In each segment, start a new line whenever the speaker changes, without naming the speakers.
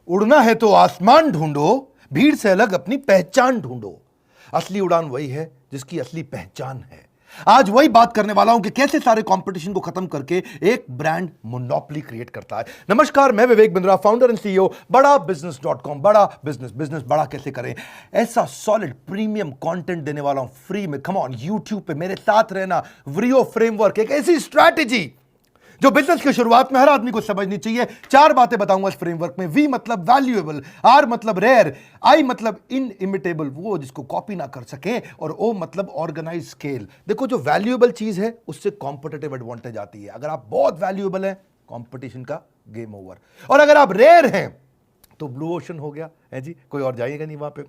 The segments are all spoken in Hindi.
उड़ना है तो आसमान ढूंढो, भीड़ से अलग अपनी पहचान ढूंढो। असली उड़ान वही है जिसकी असली पहचान है। आज वही बात करने वाला हूं कि कैसे सारे कंपटीशन को खत्म करके एक ब्रांड मोनोपोली क्रिएट करता है। नमस्कार, मैं Vivek Bindra, founder and CEO बड़ा बिजनेस.com। बड़ा बिजनेस बड़ा कैसे करें, ऐसा सॉलिड प्रीमियम कंटेंट देने वाला हूं फ्री में। कम ऑन, यूट्यूब पे मेरे साथ रहना। व्रियो फ्रेमवर्क, एक ऐसी स्ट्रैटेजी जो बिजनेस की शुरुआत में हर आदमी को समझनी चाहिए। 4 बातें बताऊंगा इस फ्रेमवर्क में। वी मतलब वैल्यूएबल, आर मतलब रेयर, आई मतलब इनइमिटेबल, वो जिसको कॉपी ना कर सके, और ओ मतलब ऑर्गेनाइज स्केल। देखो, जो वैल्यूएबल चीज है उससे कॉम्पिटिटिव एडवांटेज आती है। अगर आप बहुत वैल्यूएबल हैं, कॉम्पिटिशन का गेम ओवर। और अगर आप रेयर हैं तो ब्लू ओशन हो गया है जी, कोई और जाइएगा नहीं वहां पे,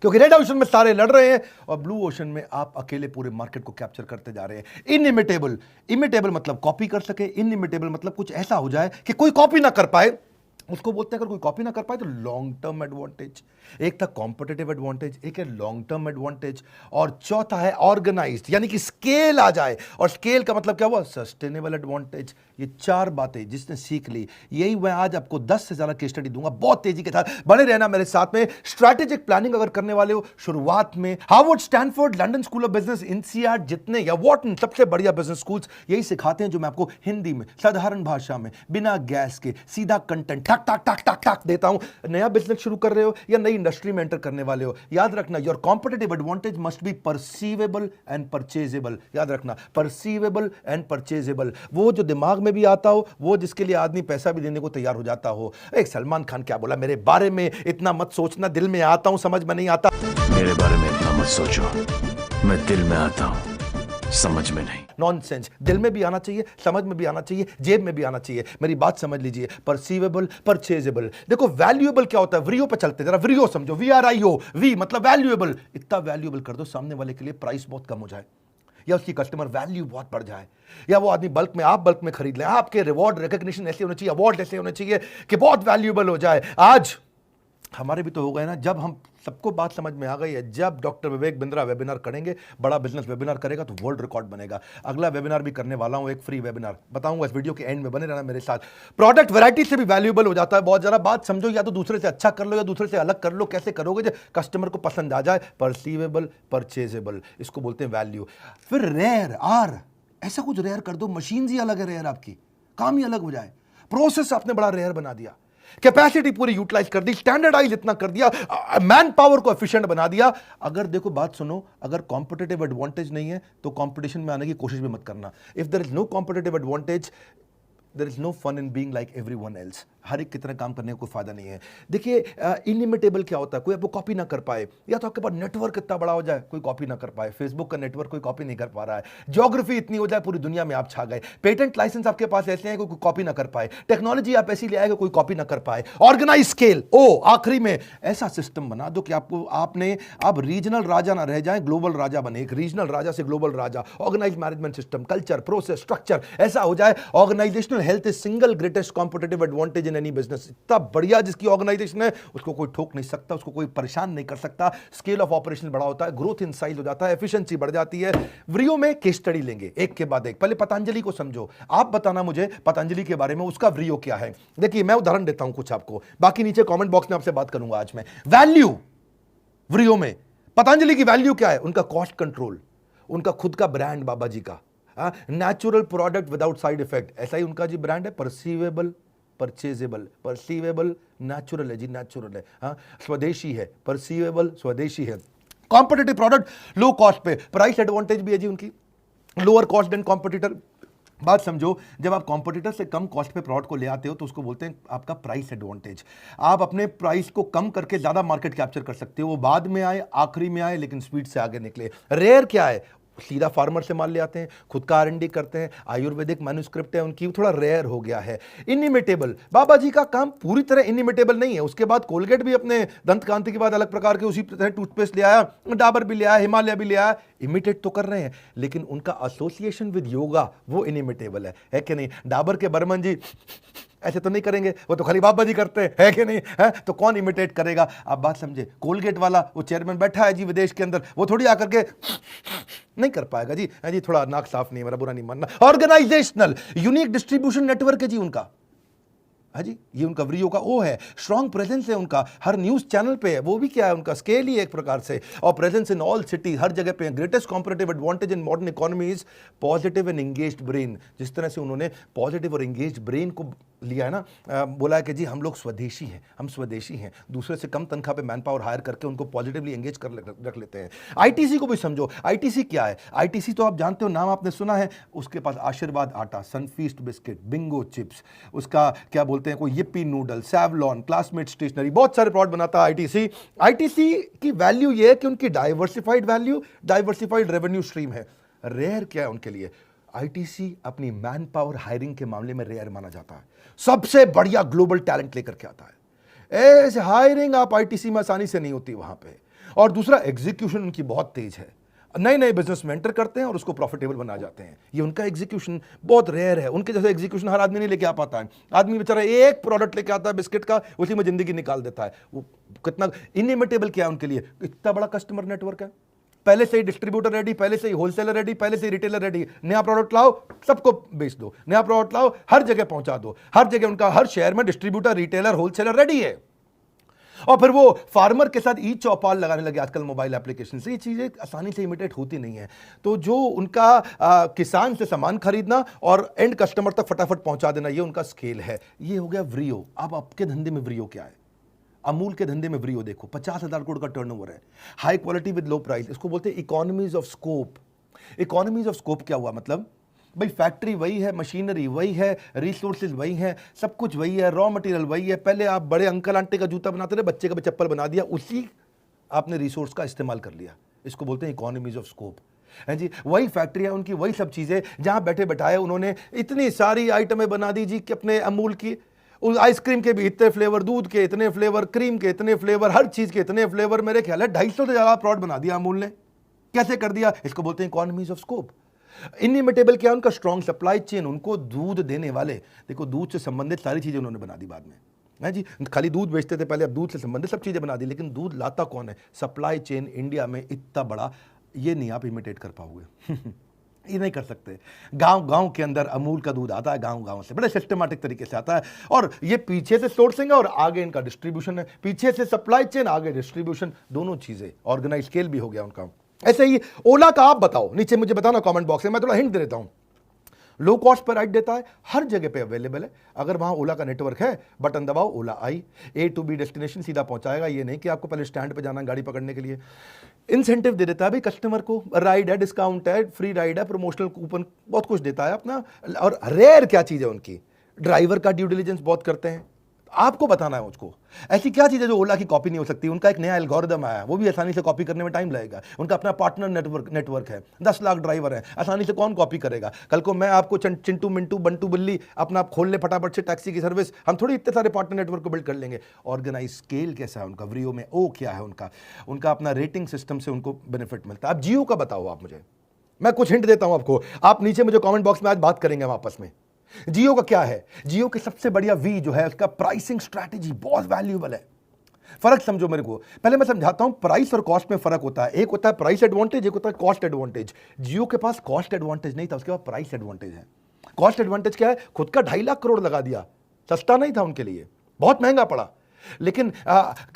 क्योंकि रेड ओशन में सारे लड़ रहे हैं और ब्लू ओशन में आप अकेले पूरे मार्केट को कैप्चर करते जा रहे हैं। इनइमिटेबल, इमिटेबल मतलब कॉपी कर सके, इनइमिटेबल मतलब कुछ ऐसा हो जाए कि कोई कॉपी ना कर पाए, उसको बोलते हैं। अगर कोई कॉपी ना कर पाए तो लॉन्ग टर्म एडवांटेज। एक था कॉम्पिटिटिव एडवांटेज, एक है लॉन्ग टर्म एडवांटेज, और चौथा है ऑर्गेनाइज्ड, यानी कि स्केल आ जाए। और स्केल का मतलब क्या हुआ? Sustainable advantage. ये 4 बातें जिसने सीख ली, यही मैं आज आपको 10 से ज्यादा केस स्टडी दूंगा। बहुत तेजी के साथ बने रहना मेरे साथ में। स्ट्रैटेजिक प्लानिंग अगर करने वाले हो, शुरुआत में Harvard, Stanford, London school of business, INSEAD, जितने या वॉटन, सबसे बढ़िया बिजनेस स्कूल्स यही सिखाते हैं, जो मैं आपको हिंदी में साधारण भाषा में बिना गैस के सीधा कंटेंट टक टक टक टक टक देता हूं। नया बिजनेस शुरू कर रहे हो या नई इंडस्ट्री में एंटर करने वाले हो, याद रखना, your competitive advantage must be perceivable and purchasable. याद रखना, परसीवेबल एंड परचेजेबल, वो जो दिमाग में भी आता हो, वो जिसके लिए आदमी पैसा भी देने को तैयार हो जाता हो। एक सलमान खान क्या बोला मेरे बारे में? इतना मत सोचना, दिल में आता हूं, समझ में नहीं आता।
मेरे बारे में इतना मत सोचो, मैं दिल में आता हूं, समझ में नहीं।
नॉनसेंस। दिल में भी आना चाहिए, समझ में भी आना चाहिए, जेब में भी आना चाहिए। मेरी बात समझ लीजिए। परसीवेबल, परचेजेबल। देखो, वैल्यूएबल क्या होता है? व्रियो पे चलते, जरा व्रियो समझो। VRIO, वी मतलब वैल्यूएबल। इतना वैल्यूएबल कर दो सामने वाले के लिए प्राइस बहुत कम हो जाए, या उसकी कस्टमर वैल्यू बहुत बढ़ जाए, या वो आदमी बल्क में, आप बल्क में खरीद लें। आपके रिवॉर्ड, रिकॉग्निशन ऐसे होने चाहिए, अवार्ड ऐसे होने चाहिए कि बहुत वैल्यूएबल हो जाए। आज हमारे भी तो हो गए ना, जब हम सबको बात समझ में आ गई है, जब डॉक्टर विवेक बिंद्रा वेबिनार करेंगे, बड़ा बिजनेस वेबिनार करेगा तो वर्ल्ड रिकॉर्ड बनेगा। अगला वेबिनार भी करने वाला हूं, एक फ्री वेबिनार बताऊंगा, इस वीडियो के एंड में बने रहना मेरे साथ। प्रोडक्ट वैरायटी से भी वैल्यूएबल हो जाता है बहुत। जरा बात समझो, या तो दूसरे से अच्छा कर लो या दूसरे से अलग कर लो। कैसे करोगे? जो कस्टमर को पसंद आ जाए। परसीवेबल, परचेजेबल, इसको बोलते हैं वैल्यू। फिर रेयर, आर, ऐसा कुछ रेयर कर दो, मशीन ही अलग है रेयर, आपकी काम ही अलग हो जाए। प्रोसेस आपने बड़ा रेयर बना दिया, कैपेसिटी पूरी यूटिलाइज कर दी, स्टैंडर्डाइज इतना कर दिया, मैन पावर को एफिशिएंट बना दिया। अगर देखो, बात सुनो, अगर कॉम्पिटिटिव एडवांटेज नहीं है तो कंपटीशन में आने की कोशिश भी मत करना। If there is no competitive advantage, there is no fun in being like everyone else. हर एक की तरह काम करने का कोई फायदा नहीं है। देखिए, इनइमिटेबल क्या होता है? कोई आपको कॉपी ना कर पाए, या तो आपके पास नेटवर्क इतना बड़ा हो जाए कोई कॉपी ना कर पाए। फेसबुक का नेटवर्क कोई कॉपी नहीं कर पा रहा है। ज्योग्राफी इतनी हो जाए पूरी दुनिया में आप छा गए। पेटेंट लाइसेंस आपके पास ऐसे हैं कोई कॉपी ना कर पाए। टेक्नोलॉजी आप ऐसी ले आए कोई कॉपी ना कर पाए। ऑर्गेनाइज स्केल, ओ आखिरी में ऐसा सिस्टम बना दो कि आपको, आपने अब रीजनल राजा ना रह जाए, ग्लोबल राजा बने। एक रीजनल राजा से ग्लोबल राजा। Organise management system, culture, process, structure ऐसा हो जाए। Organisational health is single greatest competitive advantage in any business. इतना बढ़िया जिसकी ऑर्गेनाइजेशन है, उसको कोई ठोक नहीं सकता, उसको कोई परेशान नहीं कर सकता। स्केल ऑफ ऑपरेशन बड़ा होता है, ग्रोथ इन साइज हो जाता है, एफिशिएंसी बढ़ जाती है। व्रियो में केस स्टडी लेंगे एक के बाद एक। पहले पतंजलि को समझो, आप बताना मुझे पतंजलि के बारे में, उसका व्रियो क्या है। देखिए, मैं उदाहरण देता हूं कुछ आपको, बाकी नीचे कमेंट बॉक्स में आपसे बात करूंगा आज मैं। वैल्यू व्रियो में पतंजलि की वैल्यू क्या है? उनका कॉस्ट कंट्रोल, उनका खुद का ब्रांड बाबा जी का, natural product without side effect, ऐसा ही उनका जी ब्रांड है। परसीवेबल, परचेजेबल, परसीवेबल नेचुरल है जी, नेचुरल है। हाँ, स्वदेशी है, परसीवेबल स्वदेशी है। कॉम्पिटिटिव प्रोडक्ट, लो कॉस्ट पे, प्राइस एडवांटेज भी है जी उनकी, लोअर कॉस्ट देन कॉम्पिटिटर। बात समझो, जब आप कॉम्पिटिटर से कम कॉस्ट पे प्रोडक्ट को ले आते हो तो उसको बोलते हैं आपका प्राइस एडवांटेज। आप अपने प्राइस को कम करके ज्यादा मार्केट कैप्चर कर सकते हो। वो बाद में आए, आखिरी में आए, लेकिन स्पीड से आगे निकले। रेयर क्या है? सीधा फार्मर से माल ले आते हैं, खुद का R&D करते हैं, आयुर्वेदिक मैन्युस्क्रिप्ट है उनकी, थोड़ा रेयर हो गया है। इनइमिटेबल, बाबा जी का काम पूरी तरह इनइमिटेबल नहीं है। उसके बाद कोलगेट भी अपने दंत कांति के बाद अलग प्रकार के उसी तरह टूथपेस्ट ले आया, डाबर भी ले आया, हिमालय भी ले आया। इमिटेट तो कर रहे हैं, लेकिन उनका एसोसिएशन विद योगा वो इनइमिटेबल है कि नहीं? डाबर के बर्मन जी ऐसे तो नहीं करेंगे, वो तो खाली बाबा जी करते हैं, है कि नहीं? है तो कौन इमिटेट करेगा? आप बात समझे। कोलगेट वाला वो चेयरमैन बैठा है जी विदेश के अंदर, वो थोड़ी आकर के नहीं कर पाएगा जी। है जी, थोड़ा नाक साफ नहीं है, मेरा बुरा नहीं मानना। ऑर्गेनाइजेशनल यूनिक डिस्ट्रीब्यूशन नेटवर्क है जी उनका। हाँ जी, ये उनका व्रियो का ओ है, स्ट्रॉन्ग प्रेजेंस है उनका, हर न्यूज़ चैनल पे है, वो भी क्या है उनका स्केल ही है एक प्रकार से, और प्रेजेंस इन ऑल सिटी, हर जगह पे। Greatest competitive advantage in modern economy is positive and engaged brain. जिस तरह से उन्होंने पॉजिटिव और एंगेज्ड ब्रेन को लिया है ना, बोला है कि जी हम लोग स्वदेशी हैं, हम स्वदेशी हैं, दूसरे से कम तनख्वाह पे मैन पावर हायर करके उनको पॉजिटिवली एंगेज कर रख लेते हैं। आईटीसी को भी समझो, आईटीसी क्या है? आईटीसी तो आप जानते हो, नाम आपने सुना है, उसके पास आशीर्वाद आटा, सनफीस्ट बिस्किट, बिंगो चिप्स, उसका क्या बोलते हैं, कोई yippee noodle, Savlon, Classmate stationery, बहुत सारे प्रोडक्ट बनाता है आईटीसी। आईटीसी की वैल्यू ये है कि उनकी diversified value, diversified revenue stream है। रेयर क्या है उनके लिए? आईटीसी अपनी मैन पावर हायरिंग के मामले में रेयर माना जाता है, सबसे बढ़िया ग्लोबल टैलेंट लेकर के आता है। ऐसे हायरिंग आप आईटीसी में आसानी से नहीं होती वहां पे। और दूसरा, एग्जीक्यूशन उनकी बहुत तेज है, नए नए बिजनेस में एंटर करते हैं और उसको प्रॉफिटेबल बना जाते हैं। ये उनका एग्जीक्यूशन बहुत रेयर है, उनके जैसे एग्जीक्यूशन हर आदमी नहीं लेके आ पाता है। आदमी बेचारा एक प्रोडक्ट लेके आता है बिस्किट का, उसी में जिंदगी निकाल देता है। वो कितना इनइमिटेबल क्या है उनके लिए, इतना बड़ा कस्टमर नेटवर्क है, पहले से ही डिस्ट्रीब्यूटर रेडी, पहले से ही होलसेलर रेडी, पहले से ही रिटेलर रेडी। नया प्रोडक्ट लाओ, सबको बेच दो, नया प्रोडक्ट लाओ, हर जगह पहुंचा दो, हर जगह उनका, हर शहर में डिस्ट्रीब्यूटर, रिटेलर, होलसेलर रेडी है। और फिर वो फार्मर के साथ ई चौपाल लगाने लगे आजकल मोबाइल एप्लीकेशन से। ये चीजें आसानी से इमिटेट होती नहीं है। तो जो उनका किसान से सामान खरीदना और एंड कस्टमर तक फटाफट पहुंचा देना, ये उनका स्केल है। ये हो गया व्रियो। अब आपके धंधे में व्रियो क्या है? अमूल के धंधे में व्रियो देखो, 50,000 करोड़ का टर्नओवर है, high quality with low price. इसको बोलते हैं economies of scope. Economies of scope क्या हुआ? मतलब भाई फैक्ट्री वही है, मशीनरी वही है, रिसोर्सेज वही है, सब कुछ वही है, रॉ मटेरियल वही है। पहले आप बड़े अंकल आंटी का जूता बनाते थे, बच्चे का भी चप्पल बना दिया, उसी आपने रिसोर्स का इस्तेमाल कर लिया। इसको बोलते हैं इकोनॉमीज ऑफ स्कोप, है जी। वही फैक्ट्रियां उनकी, वही सब चीजें, जहां बैठे बैठाए उन्होंने इतनी सारी आइटमें बना दी जी कि अपने अमूल की, उस आइसक्रीम के भी इतने फ्लेवर, दूध के इतने फ्लेवर, क्रीम के इतने फ्लेवर, हर चीज के इतने फ्लेवर। मेरे ख्याल है 250 से ज्यादा प्रोडक्ट बना दिया अमूल ने। कैसे कर दिया? इसको बोलते हैं इकोनॉमीज ऑफ स्कोप। इनइमिटेबल क्या? उनका स्ट्रॉन्ग सप्लाई चेन। उनको दूध देने वाले, देखो दूध से संबंधित सारी चीजें उन्होंने बना दी बाद में, है जी। खाली दूध बेचते थे पहले, अब दूध से संबंधित सब चीजें बना दी। लेकिन दूध लाता कौन है? सप्लाई चेन इंडिया में इतना बड़ा, ये नहीं आप इमिटेट कर पाओगे। ये नहीं कर सकते। गांव गांव के अंदर अमूल का दूध आता है, गांव गांव से बड़े सिस्टमैटिक तरीके से आता है। और ये पीछे से सोर्सिंग है और आगे इनका डिस्ट्रीब्यूशन है। पीछे से सप्लाई चेन, आगे डिस्ट्रीब्यूशन, दोनों चीजें। ऑर्गेनाइज स्केल भी हो गया उनका। ऐसे ही ओला का आप बताओ, नीचे मुझे बताना कमेंट बॉक्स में, मैं थोड़ा हिंट दे देता हूं। लो कॉस्ट पर राइड देता है, हर जगह पे अवेलेबल है। अगर वहां ओला का नेटवर्क है, बटन दबाओ, ओला आई, A to B डेस्टिनेशन सीधा पहुंचाएगा। ये नहीं कि आपको पहले स्टैंड पे जाना गाड़ी पकड़ने के लिए। इंसेंटिव दे देता है भाई कस्टमर को, राइड है, डिस्काउंट है, फ्री राइड है, प्रमोशनल कूपन, बहुत कुछ देता है अपना। और रेयर क्या चीज है उनकी? ड्राइवर का ड्यू डिलिजेंस बहुत करते हैं, आपको बताना है मुझको। ऐसी क्या चीज है जो ओला की कॉपी नहीं हो सकती? उनका एक नया एल्गोरिदम आया, वो भी आसानी से कॉपी करने में टाइम लगेगा। उनका अपना पार्टनर नेटवर्क है, 10 लाख ड्राइवर है, आसानी से कौन कॉपी करेगा? कल को मैं आपको चिंटू मिंटू बंटू बिल्ली अपना आप खोल ले फटाफट से टैक्सी की सर्विस, हम थोड़ी इतने सारे पार्टनर नेटवर्क को बिल्ड कर लेंगे। ऑर्गेनाइज स्केल कैसा है उनका? व्रियो में ओ क्या है उनका? उनका अपना रेटिंग सिस्टम से उनको बेनिफिट मिलता है। अब जियो का बताओ आप मुझे, मैं कुछ हिंट देता हूं आपको, आप नीचे मुझे कमेंट बॉक्स में आज बात करेंगे हम आपस में। जियो का क्या है? जियो की सबसे बढ़िया वी जो है, उसका प्राइसिंग स्ट्रैटेजी बहुत वैल्यूएबल है। फर्क समझो मेरे को, पहले मैं समझाता हूं। प्राइस और कॉस्ट में फर्क होता है। एक होता है प्राइस एडवांटेज, एक होता है कॉस्ट एडवांटेज। जियो के पास कॉस्ट एडवांटेज नहीं था, उसके पास प्राइस एडवांटेज है। कॉस्ट एडवांटेज क्या है? खुद का 2.5 लाख करोड़ लगा दिया, सस्ता नहीं था उनके लिए, बहुत महंगा पड़ा। लेकिन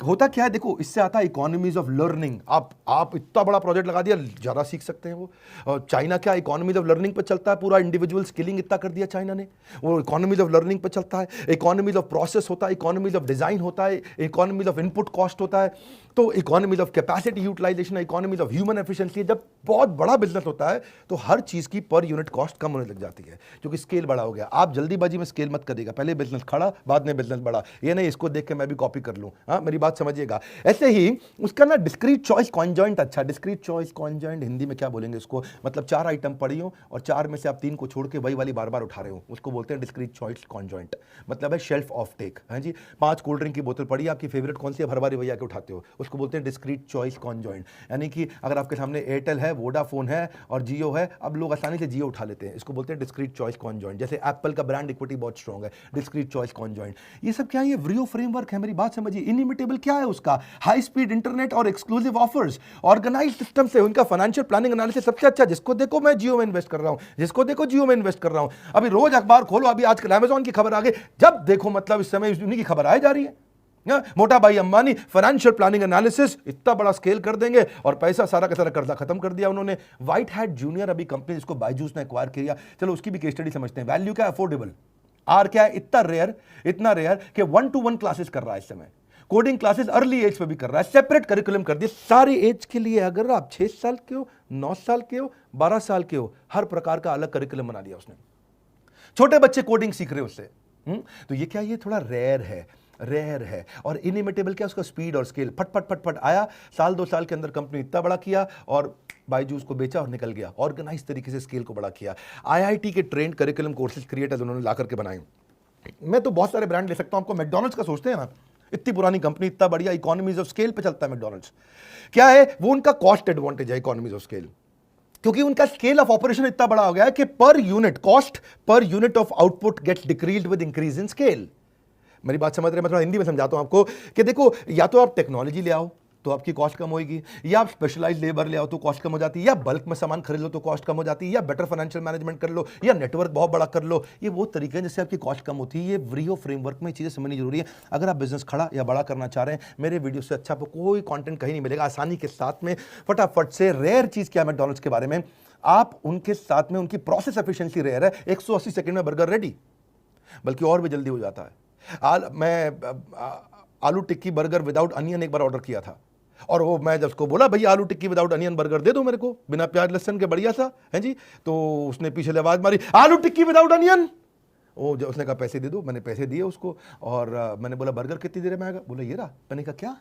होता क्या है, देखो इससे आता है इकोनॉमीज ऑफ लर्निंग। आप इतना बड़ा प्रोजेक्ट लगा दिया, ज्यादा सीख सकते हैं वो। चाइना क्या इकोनॉमीज ऑफ लर्निंग पर चलता है, पूरा इंडिविजुअल स्किलिंग इतना कर दिया चाइना ने, वो इकोनॉमीज ऑफ लर्निंग पर चलता है। इकोनॉमीज ऑफ प्रोसेस होता है, इकोनॉमीज ऑफ डिजाइन होता है, इकोनॉमीज ऑफ इनपुट कॉस्ट होता है, तो economies of capacity utilization, economies of human efficiency. जब बहुत बड़ा बिजनेस होता है तो हर चीज की पर यूनिट कॉस्ट कम होने लग जाती है, क्योंकि स्केल बड़ा हो गया। आप जल्दीबाजी में स्केल मत करिएगा, पहले बिजनेस खड़ा, बाद में बिजनेस बड़ा। ये नहीं इसको देख के मैं भी कॉपी कर लूं, हाँ मेरी बात समझिएगा। ऐसे ही उसका ना डिस्क्रीट चॉइस कॉन्जॉइंट, अच्छा डिस्क्रीट चॉइस कॉन्जॉइंट हिंदी में क्या बोलेंगे इसको? मतलब 4 आइटम पड़ी हो और 4 में से आप 3 को छोड़ के वही वाली बार बार उठा रहे हो, उसको बोलते हैं डिस्क्रीट चॉइस कॉन्जॉइंट। मतलब है शेल्फ ऑफ टेक, है जी। 5 कोल्ड ड्रिंक की बोतल पड़ी, आपकी फेवरेट कौन सी है, हर बार वही आके उठाते हो, उसको बोलते हैं डिस्क्रीट चॉइस कॉन्जॉइंट। यानी कि अगर आपके सामने एयरटेल है, वोडाफोन है और जियो है, अब लोग आसानी से जियो उठा लेते हैं, इसको बोलते हैं डिस्क्रीट चॉइस कॉन्जॉइंट। जैसे एप्पल का ब्रांड इक्विटी बहुत स्ट्रॉन्ग है, डिस्क्रीट चॉइस कॉन्जॉइंट। ये सब क्या है? ये व्रियो फ्रेमवर्क है मेरी बात समझिए, इनिमिटेबल क्या है उसका? हाई स्पीड इंटरनेट और एक्सक्लूसिव ऑफर्स, ऑर्गेनाइज सिस्टम से उनका फाइनेंशियल प्लानिंग एनालिसिस सबसे अच्छा, जिसको देखो मैं जियो में इन्वेस्ट कर रहा हूं, जिसको देखो जियो में इन्वेस्ट कर रहा हूं। अभी रोज अखबार खोलो, अभी आजकल अमेजॉन की खबर आ गई, जब देखो मतलब इस समय उन्हीं की खबर आई जा रही है। मोटा भाई अंबानी फाइनेंशियल प्लानिंग एनालिसिस इतना बड़ा स्केल कर देंगे और पैसा सारा का सारा कर्जा खत्म कर दिया उन्होंने। व्हाइट हैट जूनियर अभी कंपनी जिसको बायजूस ने एक्वायर किया, चलो उसकी भी केस स्टडी समझते हैं। वैल्यू क्या? अफोर्डेबल। आर क्या है? इतना रेयर कि 1-to-1 क्लासेस कर रहा है इस समय, कोडिंग क्लासेस अर्ली एज पे भी कर रहा है, सेपरेट करिकुलम कर दिया सारी एज के लिए। अगर आप 6 साल के हो, 9 साल के हो, 12 साल के हो, हर प्रकार का अलग करिकुलम बना दिया उसने। छोटे बच्चे कोडिंग सीख रहे हैं उससे। तो ये क्या, ये थोड़ा रेयर है। और इनिमिटेबल क्या, उसका स्पीड और स्केल, फट फट फट फट आया, साल 2 साल के अंदर कंपनी इतना बड़ा किया और बायजूस को बेचा और निकल गया। ऑर्गेनाइज तरीके से स्केल को बड़ा किया। आईआईटी के ट्रेंड करिकुलम कोर्सेज क्रिएटर्स उन्होंने ला करके बनाए। मैं तो बहुत सारे ब्रांड ले सकता हूं आपको। मैकडॉनल्ड्स का सोचते हैं ना, इतनी पुरानी कंपनी, इतना बढ़िया इकोनॉमीज ऑफ स्केल पे चलता है मैकडॉनल्ड्स। क्या है वो? उनका कॉस्ट एडवांटेज है, इकोनॉमीज ऑफ स्केल, क्योंकि उनका स्केल ऑफ ऑपरेशन इतना बड़ा हो गया है कि per unit cost, per unit of output gets decreased with increase in scale. मेरी बात समझ रहे हैं? मैं थोड़ा हिंदी में समझाता हूं आपको कि देखो, या तो आप टेक्नोलॉजी ले आओ तो आपकी कॉस्ट कम होगी, या आप स्पेशलाइज लेबर ले आओ तो कॉस्ट कम हो जाती है, या बल्क में सामान खरीद लो तो कॉस्ट कम हो जाती है, या बेटर फाइनेंशियल मैनेजमेंट कर लो, या नेटवर्क बहुत बड़ा कर लो। ये वो तरीके हैं जिससे आपकी कॉस्ट कम होती है। ये व्रियो फ्रेमवर्क में चीज़ें समझनी जरूरी है। अगर आप बिजनेस खड़ा या बड़ा करना चाह रहे हैं, मेरे वीडियो से अच्छा आपको कोई कंटेंट कहीं नहीं मिलेगा। आसानी के साथ में फटाफट से, रेयर चीज़ क्या है मैकडॉनल्ड्स के बारे में, आप उनके साथ में उनकी प्रोसेस एफिशिएंसी रेयर है। 180 सेकंड में बर्गर रेडी, बल्कि और भी जल्दी हो जाता है। मैं आलू टिक्की बर्गर विदाउट अनियन एक बार ऑर्डर किया था, और वो मैं जब उसको बोला भैया आलू टिक्की विदाउट अनियन बर्गर दे दो मेरे को, बिना प्याज लहसुन के, बढ़िया सा है जी, तो उसने पीछे से आवाज मारी, आलू टिक्की विदाउट अनियन। वो जब उसने कहा पैसे दे दो, मैंने पैसे दिए उसको, और मैंने बोला बर्गर कितनी देर में आएगा? बोला ये रहा। मैंने कहा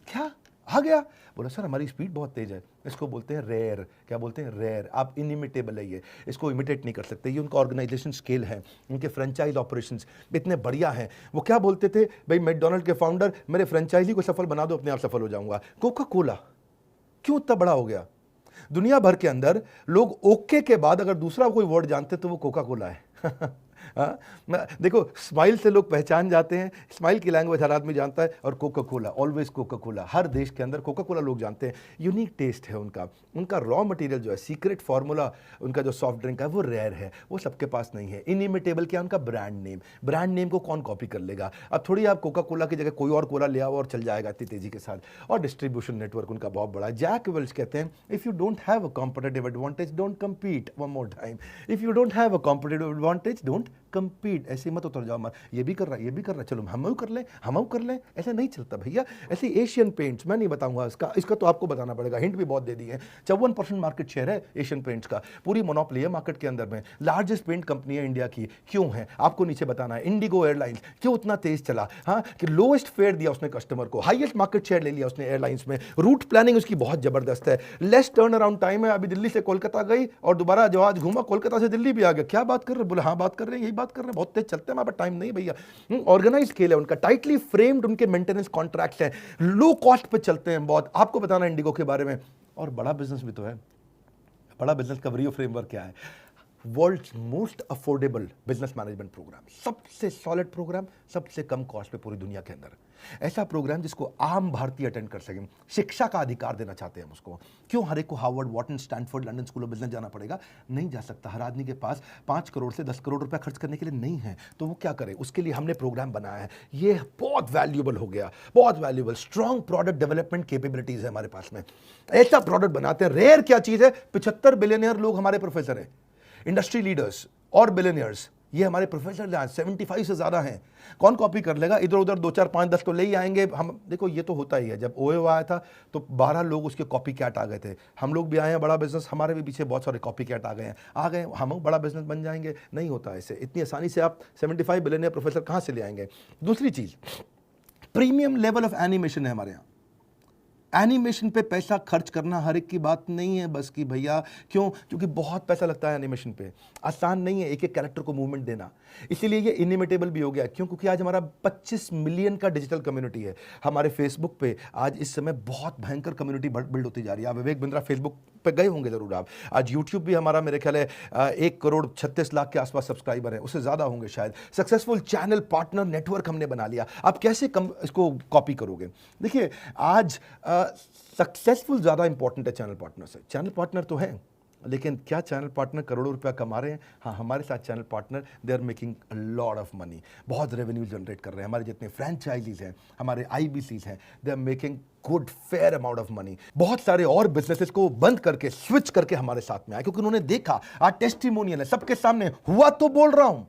क्या आ गया? बोला सर हमारी स्पीड बहुत तेज है। इसको बोलते हैं रेयर। क्या बोलते हैं? रेयर। आप इनिमिटेबल है, ये इसको इमिटेट नहीं कर सकते। ये उनका ऑर्गेनाइजेशन स्केल है, उनके फ्रेंचाइज ऑपरेशंस इतने बढ़िया हैं। वो क्या बोलते थे भाई, मैकडॉनल्ड के फाउंडर, मेरे फ्रेंचाइजी को सफल बना दो, अपने आप सफल हो जाऊंगा। कोका कोला क्यों इतना बड़ा हो गया? दुनिया भर के अंदर लोग ओके के बाद अगर दूसरा कोई वर्ड जानते तो वो कोका कोला है। देखो, स्माइल से लोग पहचान जाते हैं, स्माइल की लैंग्वेज हर आदमी जानता है, और Coca Cola, always Coca Cola, हर देश के अंदर कोका कोला लोग जानते हैं। यूनिक टेस्ट है उनका रॉ मटेरियल जो है, सीक्रेट फार्मूला, उनका जो सॉफ्ट ड्रिंक है वो रेयर है, वो सबके पास नहीं है। इनिमिटेबल क्या? उनका ब्रांड नेम को कौन कॉपी कर लेगा? अब थोड़ी आप कोका कोला की जगह कोई और कोला ले आओ और चल जाएगा इतनी तेजी के साथ। और डिस्ट्रीब्यूशन नेटवर्क उनका बहुत बड़ा है। जैक वेल्च कहते हैं, if you don't have a competitive advantage don't compete. One more time, if you don't have a competitive advantage don't compete. ऐसे मत उतर जाओ, ये भी कर रहा है, ये भी कर रहा है, चलो हम कर लें। ऐसे नहीं चलता भैया। ऐसे एशियन पेंट्स, मैं नहीं बताऊंगा इसका तो आपको बताना पड़ेगा, हिंट भी बहुत दे दी है। 54% मार्केट शेयर है एशियन पेंट्स का, पूरी मोनोपोली है मार्केट के अंदर में। लार्जेस्ट पेंट कंपनी है इंडिया की। क्यों है आपको नीचे बताना है। इंडिगो एयरलाइंस क्यों उतना तेज चला? हाँ, कि लोएस्ट फेयर दिया उसने कस्टमर को, हाईएस्ट मार्केट शेयर ले लिया उसने एयरलाइंस में। रूट प्लानिंग उसकी बहुत जबरदस्त है, लेस टर्न अराउंड टाइम है। अभी दिल्ली से कोलकाता गई और दोबारा जहाज घूमा, कोलकाता से दिल्ली भी आ गया। क्या बात कर रहे? बोले हाँ बात कर रहे हैं, यही बात कर रहे हैं, बहुत तेज चलते हैं, हमारे टाइम नहीं भैया। ऑर्गेनाइज स्केल है उनका, टाइटली फ्रेम्ड उनके मेंटेनेंस कॉन्ट्रैक्ट्स हैं, लो कॉस्ट पे चलते हैं बहुत। आपको बताना इंडिगो के बारे में। और बड़ा बिजनेस भी तो है। बड़ा बिजनेस का व्रियो फ्रेमवर्क क्या है? World's most affordable business management program, सबसे सॉलिड प्रोग्राम, सबसे कम कॉस्ट पे पूरी दुनिया के अंदर। ऐसा प्रोग्राम जिसको आम भारतीय अटेंड कर सकें। शिक्षा का अधिकार देना चाहते हैं हम उसको। क्यों हर एक को Harvard, Wharton, Stanford, London school of business जाना पड़ेगा? नहीं जा सकता। हर आदमी के पास 5 करोड़ से 10 करोड़ रुपया खर्च करने के लिए नहीं है, तो वो क्या करे? उसके लिए हमने प्रोग्राम बनाया है। ये बहुत वैल्यूएबल हो गया, बहुत valuable. Strong product development capabilities है हमारे पास में। ऐसा प्रोडक्ट बनाते हैं। रेयर क्या चीज है? 75 बिलियनियर लोग हमारे प्रोफेसर हैं, इंडस्ट्री लीडर्स और बिलियनियर्स, ये हमारे प्रोफेसर 75 से ज्यादा हैं। कौन कॉपी कर लेगा? इधर उधर 2 4 5 10 तो ले ही आएंगे हम। देखो ये तो होता ही है। जब ओयो आया था तो 12 लोग उसके कॉपी कैट आ गए थे। हम लोग भी आए हैं, बड़ा बिजनेस, हमारे भी पीछे बहुत सारे कॉपी कैट आ गए, हम बड़ा बिजनेस बन जाएंगे। नहीं होता ऐसे, इतनी आसानी से आप 75 बिलियनियर प्रोफेसर कहां से ले आएंगे? दूसरी चीज, प्रीमियम लेवल ऑफ एनिमेशन है हमारे यहाँ। एनिमेशन पे पैसा खर्च करना हर एक की बात नहीं है बस की भैया। क्यों? क्योंकि बहुत पैसा लगता है एनिमेशन पे, आसान नहीं है एक एक कैरेक्टर को मूवमेंट देना। इसीलिए ये इनिमिटेबल भी हो गया। क्यों? क्योंकि आज हमारा 25 मिलियन का डिजिटल कम्युनिटी है। हमारे फेसबुक पे आज इस समय बहुत भयंकर कम्युनिटी बिल्ड होती जा रही है। आप विवेक बिंद्रा फेसबुक पे गए होंगे जरूर आप। आज यूट्यूब भी हमारा मेरे ख्याल है 1,36,00,000 के आसपास सब्सक्राइबर हैं, उससे ज़्यादा होंगे शायद। सक्सेसफुल चैनल पार्टनर नेटवर्क हमने बना लिया। आप कैसे इसको कॉपी करोगे? देखिए आज सक्सेसफुल ज़्यादा इंपॉर्टेंट है चैनल पार्टनर से। चैनल पार्टनर तो है, लेकिन क्या चैनल पार्टनर करोड़ों रुपया कमा रहे हैं? हाँ, हमारे साथ channel partner they are making a lot of money, बहुत रेवेन्यू जनरेट कर रहे हैं। हमारे जितने फ्रेंचाइजीज हैं, हमारे IBCs हैं, they are making good fair amount of money. बहुत सारे और बिजनेसेस को बंद करके स्विच करके हमारे साथ में आए, क्योंकि उन्होंने देखा आज टेस्टिमोनियल है सबके सामने। हुआ तो बोल रहा हूं,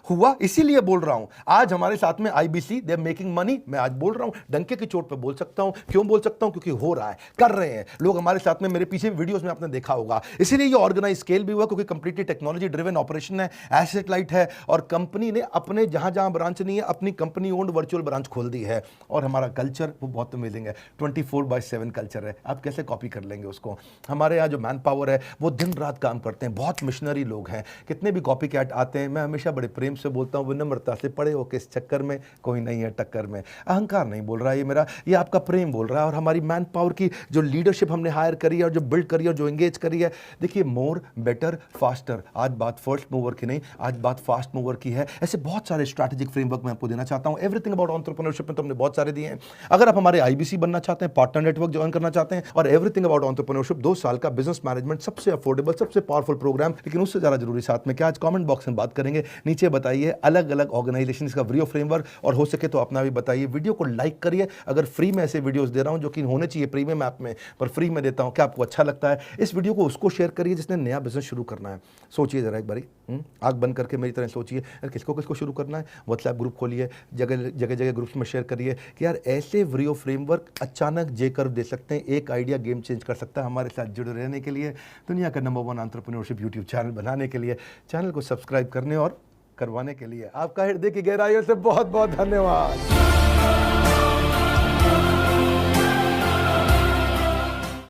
हुआ इसीलिए बोल रहा हूं। आज हमारे साथ में IBC they are making money. मैं आज बोल रहा हूं, डंके की चोट पे बोल सकता हूं। क्यों बोल सकता हूं? क्योंकि हो रहा है, कर रहे हैं लोग हमारे साथ में। मेरे पीछे वीडियोस में आपने देखा होगा। इसीलिए ये ऑर्गेनाइज स्केल भी हुआ, क्योंकि कंप्लीटली टेक्नोलॉजी ड्रिवन ऑपरेशन है, एसेट लाइट है, और कंपनी ने अपने जहां जहां ब्रांच नहीं है अपनी कंपनी ओन्ड वर्चुअल ब्रांच खोल दी है। और हमारा कल्चर वो बहुत अमेजिंग है, 24/7 कल्चर है। आप कैसे कॉपी कर लेंगे उसको? हमारे यहाँ जो मैन पावर है वो दिन रात काम करते हैं, बहुत मिशनरी लोग हैं। कितने भी कॉपी कैट आते हैं, मैं हमेशा बड़े प्रेम से बोलता हूँ, विनम्रता से, पड़े हो किस चक्कर में, कोई नहीं है टक्कर में। अहंकार नहीं बोल रहा है ये मेरा, ये आपका प्रेम बोल रहा है। और हमारी मैन पावर की जो लीडरशिप हमने हायर करी है और जो बिल्ड करी है और जो एंगेज करी है, देखिए मोर बेटर फास्टर। आज बात फर्स्ट मूवर की नहीं, आज बात फास्ट मूवर की है। ऐसे बहुत सारे स्ट्रैटेजिक फ्रेमवर्क मैं आपको देना चाहता हूं। एवरीथिंग अबाउट एंटरप्रेन्योरशिप में तो हमने बहुत सारे दिए हैं। अगर आप हमारे IBC बनना चाहते हैं, पार्टनर नेटवर्क ज्वाइन करना चाहते हैं, और एवरीथिंग अबाउट एंटरप्रेन्योरशिप 2 साल का बिजनेस मैनेजमेंट, सबसे अफोर्डेबल, सबसे पावरफुल प्रोग्राम, लेकिन उससे ज़्यादा जरूरी साथ में क्या, आज कमेंट बॉक्स में बात करेंगे। नीचे बताइए अलग अलग ऑर्गेनाइजेशन का व्रियो फ्रेमवर्क, और हो सके तो अपना भी बताइए। वीडियो को लाइक करिए। अगर फ्री में ऐसे वीडियोस दे रहा हूं जो कि होने चाहिए प्रीमियम ऐप में, पर फ्री में देता हूं, क्या आपको अच्छा लगता है? इस वीडियो को उसको शेयर करिए जिसने नया बिजनेस शुरू करना है। सोचिए जरा एक बारी, आंख बंद करके मेरी तरह सोचिए, यार किसको किसको शुरू करना है। व्हाट्सएप ग्रुप खोलिए, जगह जगह ग्रुप्स में शेयर करिए कि यार ऐसे व्रियो फ्रेमवर्क अचानक जे कर दे सकते हैं। एक आइडिया गेम चेंज कर सकता है। हमारे साथ जुड़े रहने के लिए, दुनिया का नंबर 1 एंटरप्रेन्योरशिप यूट्यूब चैनल बनाने के लिए, चैनल को सब्सक्राइब करने और करवाने के लिए आपका हृदय की गहराइयों से बहुत बहुत धन्यवाद।